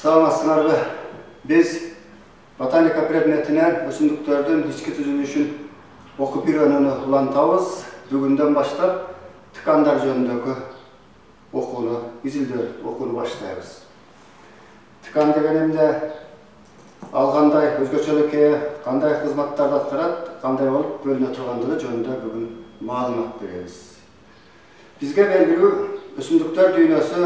Саламатсыңарбы? Biz botanika предметинен өсүмдүктөрдүн ички түзүлүшүн окуп үйрөнүүнү улантабыз. Бүгүндөн баштап тыкандар жөнүндөгү окууну, изилдөө окууну баштайбыз. Тыкан деген эмне? Ал кандай өзгөчөлүк, кандай кызматтарды аткарат, кандай болуп бөлүнө тургандыгы жөнүндө бүгүн маалымат беребиз. Бизге белгилүү өсүмдүктөр дүйнөсү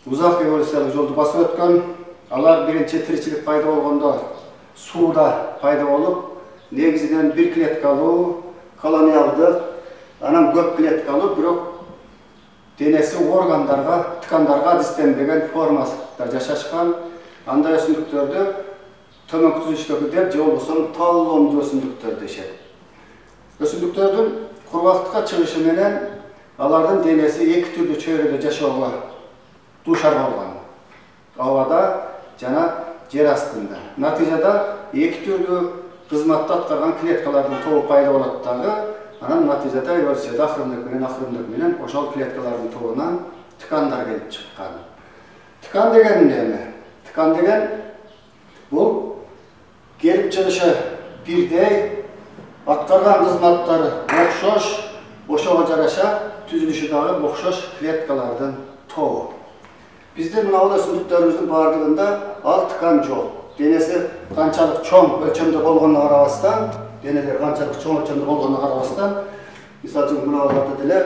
узак эволюциялык жолду басып өткөн. Алар биринчи тиричилик пайда болгондо сууда пайда болуп, негизинен бир клеткалуу, колониалдык, анан көп клеткалуу, бирок денеси органдарга, тыкандарга адистенбеген формасында жашашкан. Андай өсүмдүктөрдү төмөнкү түзүлүштөгү деп же болбосо таллоомдуу өсүмдүктөр дешет. Өсүмдүктөрдүн кургактыкка чыгышы менен алардын денеси эки түрдүү чөйрөдө жашоого дуушар болгон. Абада жана жер астында. Натыйжада эки түрдүү кызматты аткарган клеткалардын тобу пайда болот дагы. Анан натыйжада эволюцияда акырындык менен ошол клеткалардын тобунан тыкандар келип чыккан. Тыкан деген эмне? Тыкан деген бул келип чыгышы бирдей, аткарган кызматтары окшош, ошого жараша түзүлүшү дагы окшош клеткалардын тобу. Биздин мына өсүмдүктөрүбүздүн бардыгында ал тыкан жок. Денеси канчалык чоң өлчөмдө болгонуна карабастан, денелер канчалык чоң өлчөмдө болгонуна карабастан, мисалы үчүн мыналарда деле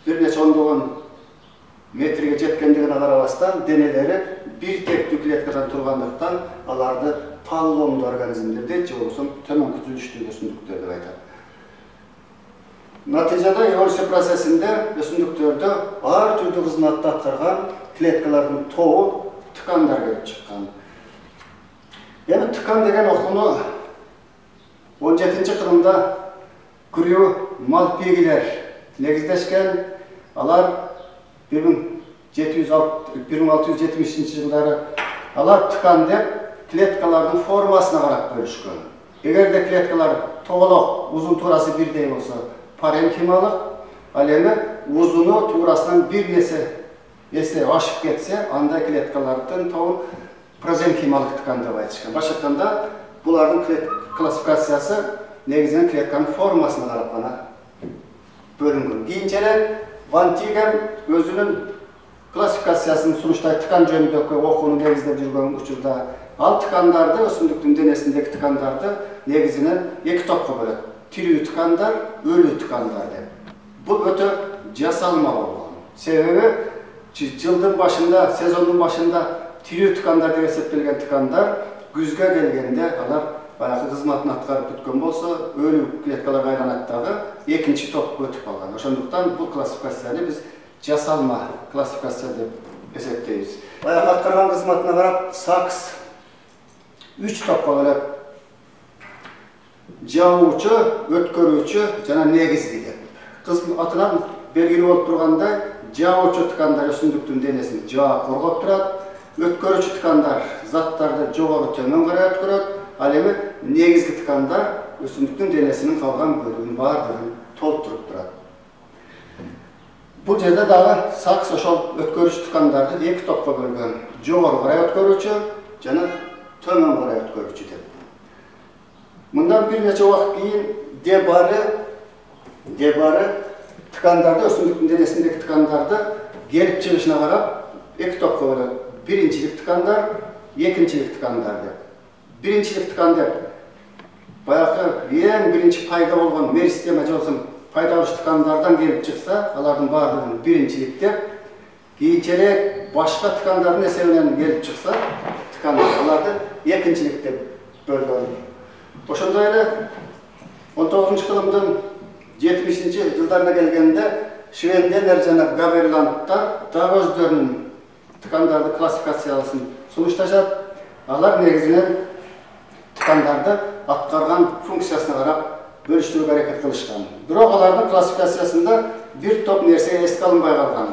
бир нече ондогон метрге жеткендигине карабастан, денелери бир тектүү клеткадан тургандыктан аларды таллоомдуу организмдер дейт, же болбосо төмөнкү түзүлүштүү өсүмдүктөр деп айтат. Натыйжада эволюция процессинде өсүмдүктөрдө ар түрдүү кызматты аткарган клеткалардын тобу тыкандар келип чыккан. Эми тыкан деген окууну 17-кылымда күрүү малпигилер негиздешкен. Алар 1670-жылдары алар тыкан деп клеткалардын формасына карап бөлүшкөн. Эгерде клеткалар тоголок, узун туурасы бирдей болсо, паренхималык, ал эми узуну туурасынан бир эсе ашып кетсе, андай клеткалардын тобун прозенхималык тыкан деп айтышкан. Башка айтканда, булардын классификациясы негизинен клетканын формасына карап гана бөлүнгөн. Кийинчерээк Ван Тиген өзүнүн классификациясын сунуштайт тыкан жөнүндөгү окууну негиздеп жүргөн учурда. Ал тыкандарды, өсүмдүктүн денесиндеги тыкандарды негизинен эки топко бөлөт. Тирүү тыкандар, өлүү тыкандар деп. Бул өтө жасалма болгон. Себеби жылдын башында, сезондун башында тирүү тыкандар деп эсептелген тыкандар күзгө келгенде алар баягы кызматын аткарып бүткөн болсо, өлүү клеткаларга айланат дагы экинчи топко өтүп калган. Ошондуктан бул классификацияны биз жасалма классификация деп эсептейбиз. Баягы аткарган кызматына карап сакс 3 топко бөлөт. Жауучу, өткөрүүчү жана негизги деп. Атынан белгилүү болуп тургандай, жауучу тыкандар өсүмдүктүн денесин жаа коргоп турат. Өткөрүүчү тыкандар заттарды жогору төмөн карай өткөрөт. Ал эми негизги тыкандар өсүмдүктүн денесинин калган бөлүгүнүн баардыгын толтуруп турат. Бул жерде дагы сакс ошол өткөрүүчү тыкандарды эки топко бөлгөн. Жогору карай өткөрүүчү жана төмөн карай өткөрүүчү деп. Мындан бир нече убакыт кийин дебары тыкандарды, өсүмдүктүн денесиндеги тыкандарды келип чыгышына карап эки топко бөлөт. Биринчилик тыкандар, экинчилик тыкандар деп. Биринчилик тыкан деп баягы эң биринчи пайда болгон меристема же болбосо пайда болуш тыкандардан келип чыкса, алардын баардыгын биринчилик деп, кийинчерээк башка тыкандардын эсебинен келип чыкса, тыкандар аларды экинчилик деп бөлгөн. Ошондой эле 19-кылымдын 70-жылдарына келгенде Швенденер жана Габерландтар дагы өздөрүнүн тыкандарды классификациясын сунушташат. Алар негизинен тыкандарды аткарган функциясына карап бөлүштүрүүгө аракет кылышкан. Бирок алардын классификациясында бир топ нерсе эске алынбай калган.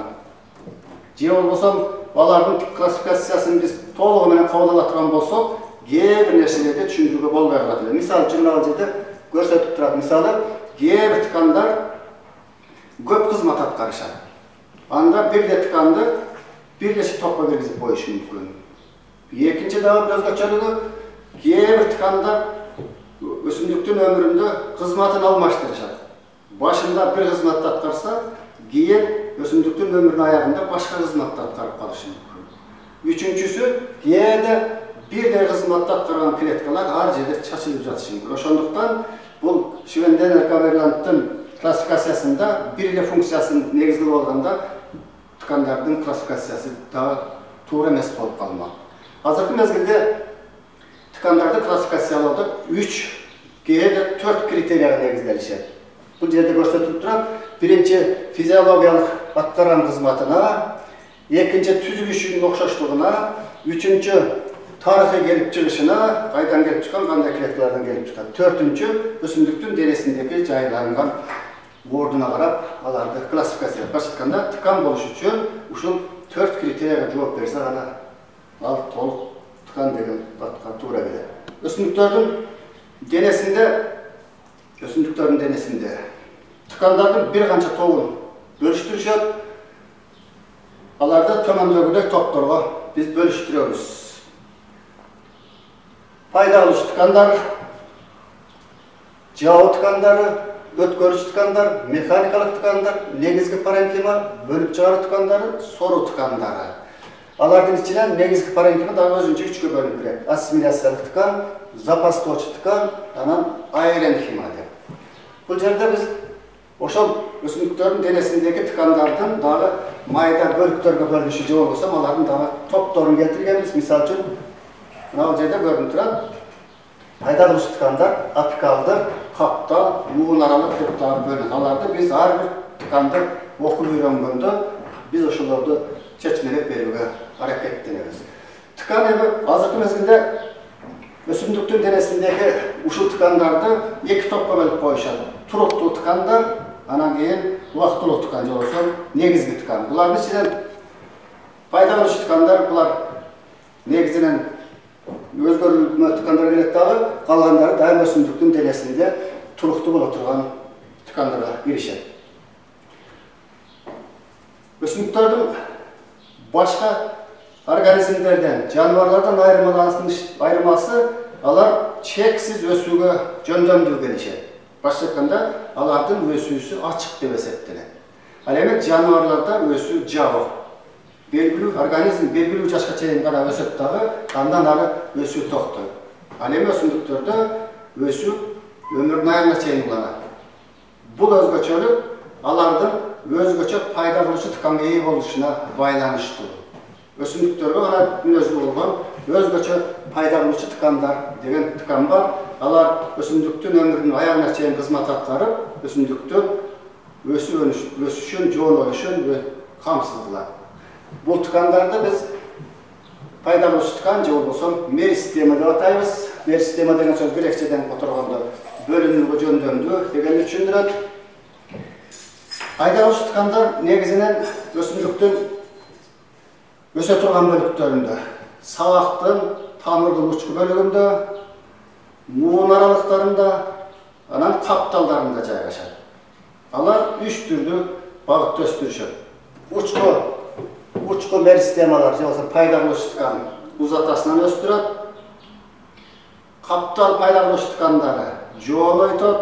Же болбосо алардын классификациясын биз толугу менен кабыл ала турган болсок, кээ бир нерселерди түшүндүрүүгө болбой калат эле. Мисалы үчүн ал жерде көрсөтүп турат. Мисалы, кээ бир тыкандар көп кызмат аткарышат. Анда бир тыканды бир нече топко киргизип коюш мүмкүн. Екінші дағы bir özgöçölüğü, кейбір tıkanдар өсімдіктің өмірінде қызматын алмаштырышады. Başında bir қызметті атқарса, кейін өсімдіктің өмірінің аяғында başka қызметті атқарып қалышы мүмкін. Üçüncüsü, кейде birden қызметті атқарған клеткалар ар жерде шашылып жатышы мүмкін. Ошондуктан бұл Швенденер-Каверландтың классификациясында бірле функциясын негізгі болғанда ткандардың классификациясы да тура емес болып қалмақ. Азыркы мезгилде ткандарды классификациялауда 3, кейде 4 критерияға негізделишет. Бұл жерде көрсөтүлүп турат. Биринчи физиологиялык аткарган кызматына, экинчи түзүлүшүнүн окшоштугуна, үчүнчү тарыхый келип чыгышына, кайдан келип чыккан, кандай клеткалардан келип чыккан. Төртүнчү өсүмдүктүн денесиндеги жайланган ордуна карап, аларды классификациялап башканда ткан болуш үчүн ушул 4 критерияга жооп берсе гана ал толук ткан деген атка туура келет. Өсүмдүктөрдүн денесинде ткандардын бир канча тобун бөлүштүрүшөт. Аларды төмөндөгүдөй топторго биз бөлүштүрөбүз. Пайда алуучу ткандар, жабуу ткандары, өткөрүүчү ткандар, механикалык ткандар, негизги паренхима, бөлүп чыгаруу ткандары, сору ткандары. Алардын ичинен негизги паренхима дагы өзүнчө 3-кө бөлүнүп келет. Ассимиляциялык ткан, запастоочу ткан, анан аэренхима деп. Бұл жерде біз ошол өсүмдүктөрдүн денесиндеги ткандардын дагы майда бөлүктөргө бөлүнүшү же болбосо алардын дагы топторун келтиргенбиз. Мисалы үчүн мына жерде көрүнүп турат. Пайда кылуучу ткандар апикалдык, каптал, муунаралык деп дагы бөлүнөт. Аларды биз ар бир тканды окуп үйрөнгөндө биз ошолорду чечмелеп берүүгө аракеттенебиз. Ткан эми азыркы мезгилде өсүмдүктүн денесиндеги ушул ткандарды 2 топко бөлүп коюшат. Туруктуу ткандар, анан кийин убактылуу ткан же болбосо негизги ткан. Булардын ичинен пайда кылуучу ткандар, булар негизинен өзгөрүлмө ткандар келет дагы, калгандары дайым өсүмдүктүн денесинде туруктуу боло турган ткандарга киришет. Өсүмдүктөрдүн башка организмдерден, жануарлардан айырмасы, алар чексиз өсүүгө жөндөмдүү келишет. Башка айтканда, алардын өсүүсү ачык деп эсептелет. Ал эми жануарларда өсүү жабык. Белгилүү организм белгилүү жашка чейин гана өсөт дагы, андан ары өсүү токтойт. Ал эми өсүмдүктөрдө өсүү өмүрүнүн аягына чейин уланат. Бул өзгөчөлүк алардын өзгөчө пайда кылуучу тканга ээ болушуна байланыштуу. Өсүмдүктөргө гана мүнөздүү болгон өзгөчө пайда кылуучу ткандар деген ткан бар. Алар өсүмдүктүн өмүрүнүн аягына чейин кызмат аткарып, өсүмдүктүн өсүшүн, жооношун камсыз кылат. Бул ткандарды биз пайда кылуучу ткан же болбосо меристема деп атайбыз. Меристема деген сөз грекчеден которгондо бөлүнүүгө жөндөмдүү дегенди түшүндүрөт. Пайда кылуучу ткандар негизинен өсүмдүктүн өсө турган бөлүктөрүндө, сабактын тамырдын учку бөлүгүндө, муун аралыктарында, анан капталдарында жайгашат. Алар 3 түрдүү багытта өстүрүшөт. Учку меристемалар же болбосо пайда кылуучу ткан узатасынан өстүрөт. Каптал пайда кылуучу ткандары жоонойтот.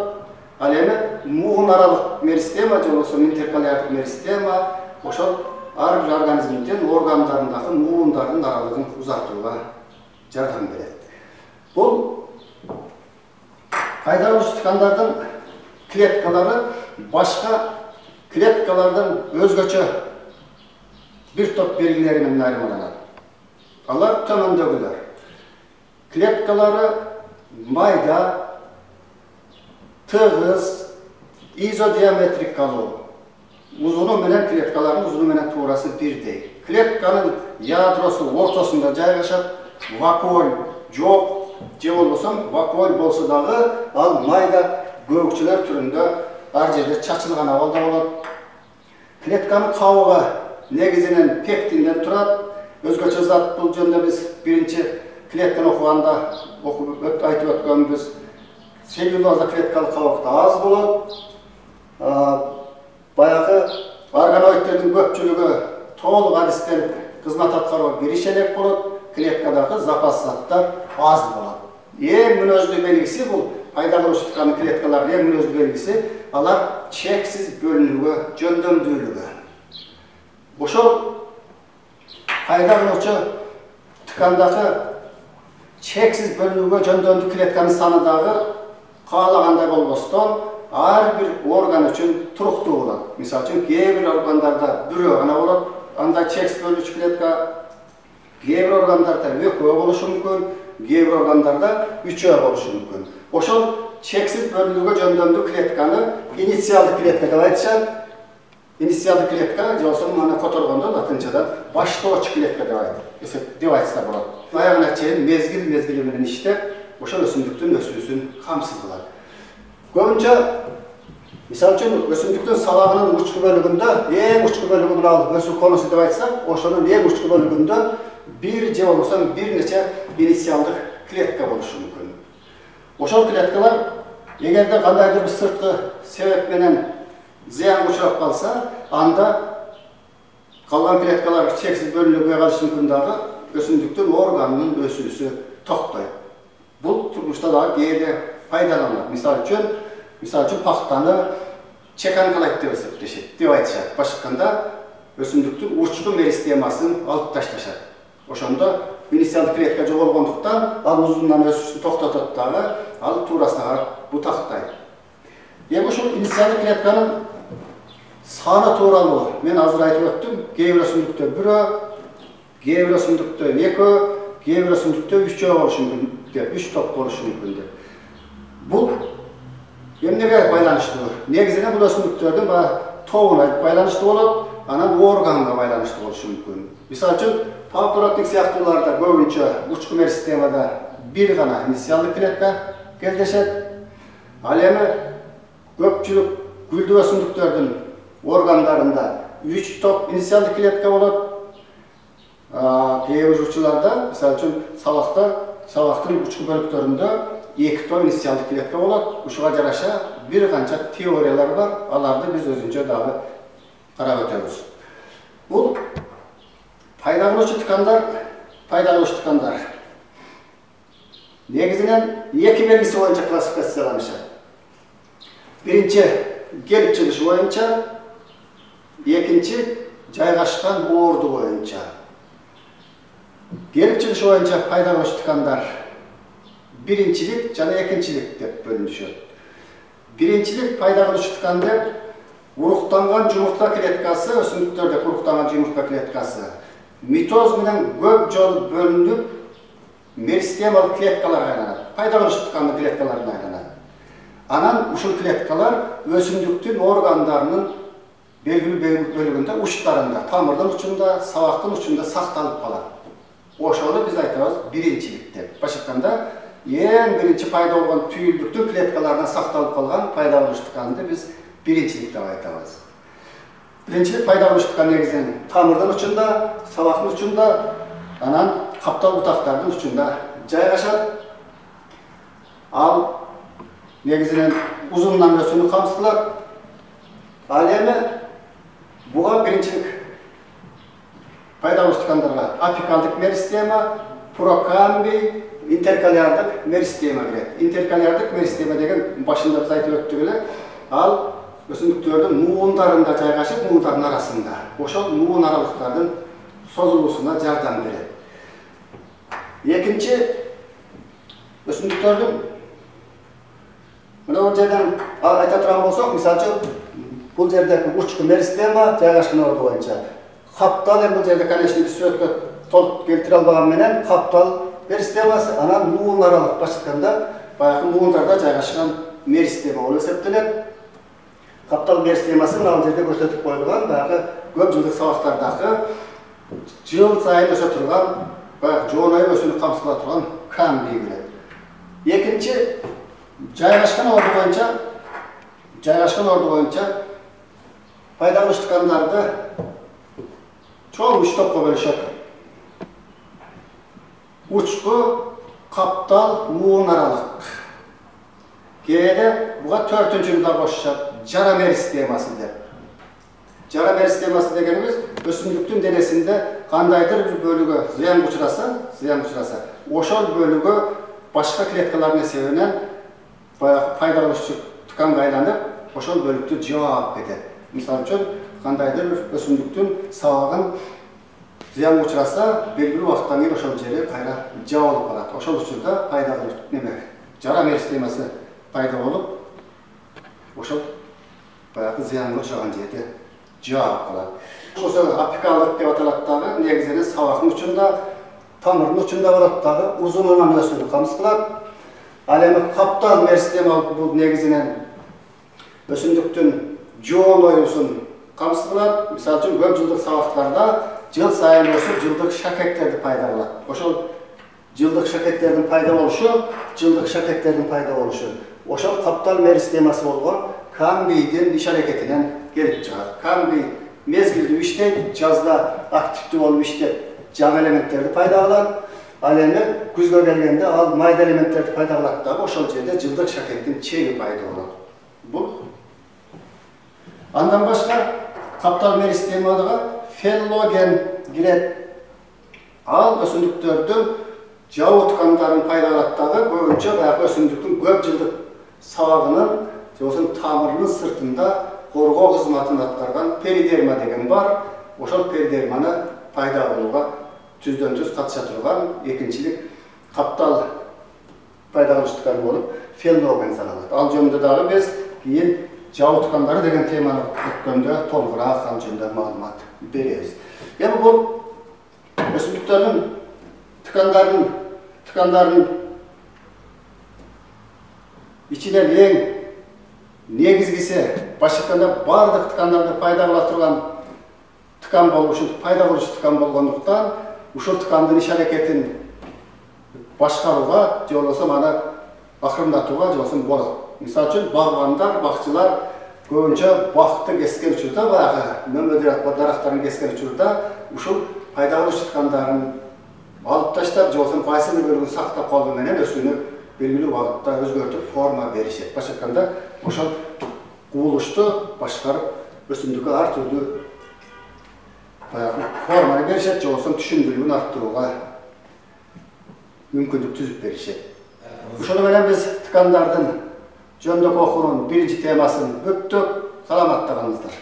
Ал эми муун аралык меристема же болбосо интеркалиардык меристема ошол ар бир организмдин органдарындагы муундардын аралыгын узартууга жардам берет. Бул пайда кылуучу ткандардын клеткалары башка клеткалардан өзгөчө бир топ белгилери менен айырмаланат. Алар төмөндөгүлөр. Клеткалары майда, тыгыз, изодиаметрикалуу. Узуну менен клеткалардын узуну менен туурасы бирдей. Клетканын ядросу ортосунда жайгашат. Вакуоль жок же болбосо вакуоль болсо дагы ал майда көбүкчөлөр түрүндө ар жерде чачылган абалда болот. Клетканын кабыгы негизинен пектинден турат. Өзгөчө зат бул жөнүндө биз биринчи клетканы окуганда айтып өткөнбүз. Целлюлоза клеткалык кабыкта аз болот. Баягы органоидтердин көпчүлүгү толук адистен кызмат аткарууга кирише элек болот. kletkadagı zapas zatlar az bolat. Eң münözlü belgisi bu пайда кылуучу тканы клеткалардын эң мүйөздүү белгиси алар чексиз бөлүнүүгө, жөндөмдүүлүгү. Ошол пайда кылуучу ткандагы чексиз бөлүнүүгө жөндөмдүү клетканын саны дагы каалагандай болбостон ар бир орган үчүн туруктуу болот. Мисалы үчүн кээ бир органдарда бирөө гана болот, андай чексиз бөлүнүүчү клетка, кээ бир органдарда экөө болушу мүмкүн, кээ бир органдарда үчөө болушу мүмкүн. Ошол чексиз бөлүнүүгө жөндөмдүү клетканы инициалдык клетка деп айтышат. Инициалдык клетка же болбосо мына которгондо латынчадан баштоочу клетка деп айтса болот. Аягына чейин мезгил менен иштеп, ошол өсүмдүктүн өсүүсүн камсыз кылат. Көбүнчө мисалы үчүн өсүмдүктүн сабагынын учку бөлүгүндө, эң учку бөлүгү менен өсүү конусу деп айтсак, ошонун эң учку бөлүгүндө бир же болбосо бир нече инициалдык клетка болушу мүмкүн. Ошол клеткалар эгерде кандайдыр бир сырткы себеп менен зыянга учурап калса, анда калган клеткалар чексиз бөлүнүүгө калышы мүмкүн дагы өсүмдүктүн органынын өсүүсү токтойт. Бул турмушта дагы кээде пайдаланылат. Мисалы үчүн пахтаны чеканкалайт деп эсептешет, деп айтышат. Башканда өсүмдүктүн учку меристемасын алып ташташат. Ошондо инициалдык клетка жоголгондуктан ал узундан өсүшүн токтотот дагы, ал туурасына карап бутактайт. Эми ушул инициалдык клетканын саны тууралуу мен азыр айтып өттүм. Кээ бир өсүмдүктө бирөө, кээ бир өсүмдүктө экөө, кээ бир өсүмдүктө үчөө болушу мүмкүн деп, 3 топ болушу мүмкүн деп. Бул эмнеге байланыштуу? Негизинен бул өсүмдүктөрдүн тобуна байланыштуу болот, анан органга байланыштуу болушу мүмкүн. Мисалы үчүн папоротник сыяктууларда көбүнчө учку меристемада бир гана инициалдык клетка кездешет. Ал эми көпчүлүк гүлдүү өсүмдүктөрдүн органдарында 3 топ инициалдык клетка болот. Кээ бир учурларда, мисалы үчүн сабактын учку бөлүктөрүндө 2 топ инициалдык клетка болот. Ушуга жараша бир канча теориялар бар. Аларды биз өзүнчө дагы карап өтөбүз. Бул пайда кылуучу ткандар негизинен 2 белгиси боюнча классификацияланышат. Биринчи келип чыгышы боюнча, экинчи жайгашкан орду боюнча. Келип чыгышы боюнча пайда кылуучу ткандар биринчилик жана экинчилик деп бөлүнүшөт. Биринчилик пайда кылуучу ткан деп уруктанган жумуртка клеткасы, өсүмдүктөрдө уруктанган жумуртка клеткасы митоз менен көп жолу бөлүнүп меристемалык клеткаларга айланат. Пайда кылуучу ткандын клеткаларына айланат. Анан ушул клеткалар өсүмдүктүн органдарынын белгилүү бөлүгүндө, учтарында, тамырдын учунда, сабактын учунда сакталып калат. Ошону биз айтабыз биринчилик деп. Башка айтканда, эң биринчи пайда болгон түйүлдүктүн клеткаларынан сакталып калган пайда кылуучу тканды биз биринчилик деп айтабыз. Биринчилик пайда кылуучу ткан негизинен тамырдын учунда, сабактын учунда, анан каптал бутактардын учунда жайгашат. Ал негизинен узундан өсүүнү камсыз кылат. Ал эми буга биринчилик пайда кылуучу ткандарга апикалдык меристема, прокамбий, интеркалиардык меристема кирет. Интеркалиардык меристема деген башында биз айтып өттүк эле, ал өсүмдүктөрдүн муундарында жайгашып, муундардын арасында. Ошол муун аралыктардын созулуусуна жардам берет. Экинчи өсүмдүктөрдүн мына жерден айта турган болсок, мисалы үчүн бул жердеги учку меристема жайгашкан орду боюнча. Каптал эми бул жерде конечно сүрөткө толук келтире албаган менен каптал меристемасы, анан муун аралык башка айтканда баягы муундарда жайгашкан меристема болуп эсептелет. Каптал меристемасы мына жерде көрсөтүп коюлган баягы көп жылдык сабактардагы жыл сайын өсө турган, баягы жонойуп өсүүнү камсыздала турган камбий кирет. Экинчи жайгашкан орду боюнча пайда кылуучу ткандарды чоң 3 топко бөлүшөт. Учку, каптал, муун аралык. Кээде буга 4-чүнү да кошушат, жара меристемасы деп. Жара меристемасы дегенибиз өсімдіктің денесінде қандайдыр бір бөлігі зиян ұшыраса, ошол бөлігі башқа клеткалардың есебінен пайда болушы тканға айланып, ошол бөлікті жаап кетеді. Мысалы үшін, қандайдыр бір өсімдіктің сабағын зиян ұшыраса, белгілі уақыттан кейін ошол жері қайра жабылып қалады. Ошол учурда пайда болушы жара мерістемесі пайда болып, ошол баяғы зиянға ұшыраған жерде жаап қалады. Осы апикалдық деп аталаттағы негізінен сабақтың ұшында, тамырдың ұшында болаттағы ұзынынан өсуді қамыс қылады. Ал эми каптал меристема бұл негізінен өсімдіктің жоон оюсын қамыс қылады. Мисалы үшін, көп жылдық сабақтарда жыл сайын өсіп, жылдық шакектерді пайда қылады. Ошол жылдық шакектердің пайда болушу, ошол каптал меристемасы болгон камбийдин иш аракетинен келип чыгат. Камбий мезгилдүү иштейт, жазда активдүү болуп иштеп, жаңы элементтерди пайда кылат. Ал эми күзгө келгенде ал майда элементтерди пайда кылат дагы, ошол жерде жылдык шакектин чеги пайда болот. Бул андан башка каптал меристемага феллоген кирет. Ал өсүмдүктөрдүн жабуу ткандарын пайда кылат дагы, көбүнчө баягы өсүмдүктүн көп жылдык сабагынын же тамырынын сыртында коргоо кызматын аткарган перидерма деген бар. Ошол перидерманы пайда болууга түздөн-түз катыша турган экинчилик каптал пайда кылыш тканы болуп феллоген саналат. Ал жөнүндө дагы биз кийин жабуу ткандары деген теманы өткөндө толугураак ал жөнүндө маалымат беребиз. Эми бул өсүмдүктөрдүн ткандарын ичинен эң негизгиси башкача бардык ткандарды пайда кыла турган ткан болгондуктан ушул ткандын иш аракетин башкарууга же болбосо аны акырындатууга же болбосо болот. Мисалы үчүн багбандар, бакчылар көбүнчө бакты кескен учурда, баягы мөмөдүрөт дарактарын кескен учурда ушул пайда кылуучу ткандарын алып таштап, же болбосо кайсы бир бөлүгүн сактап калуу менен өсүүнү белгилүү убакытта өзгөртүп форма беришет. Башка айтканда, ошол кубулушту башкарып өсүмдүккө ар түрдүү форманы беришет, же болбосо түшүндүрүүнү арттырууга мүмкүндүк түзүп беришет. Ошону менен биз ткандардын жөндөк окуунун биринчи темасын бүттүк. Саламаттыгыңыздар.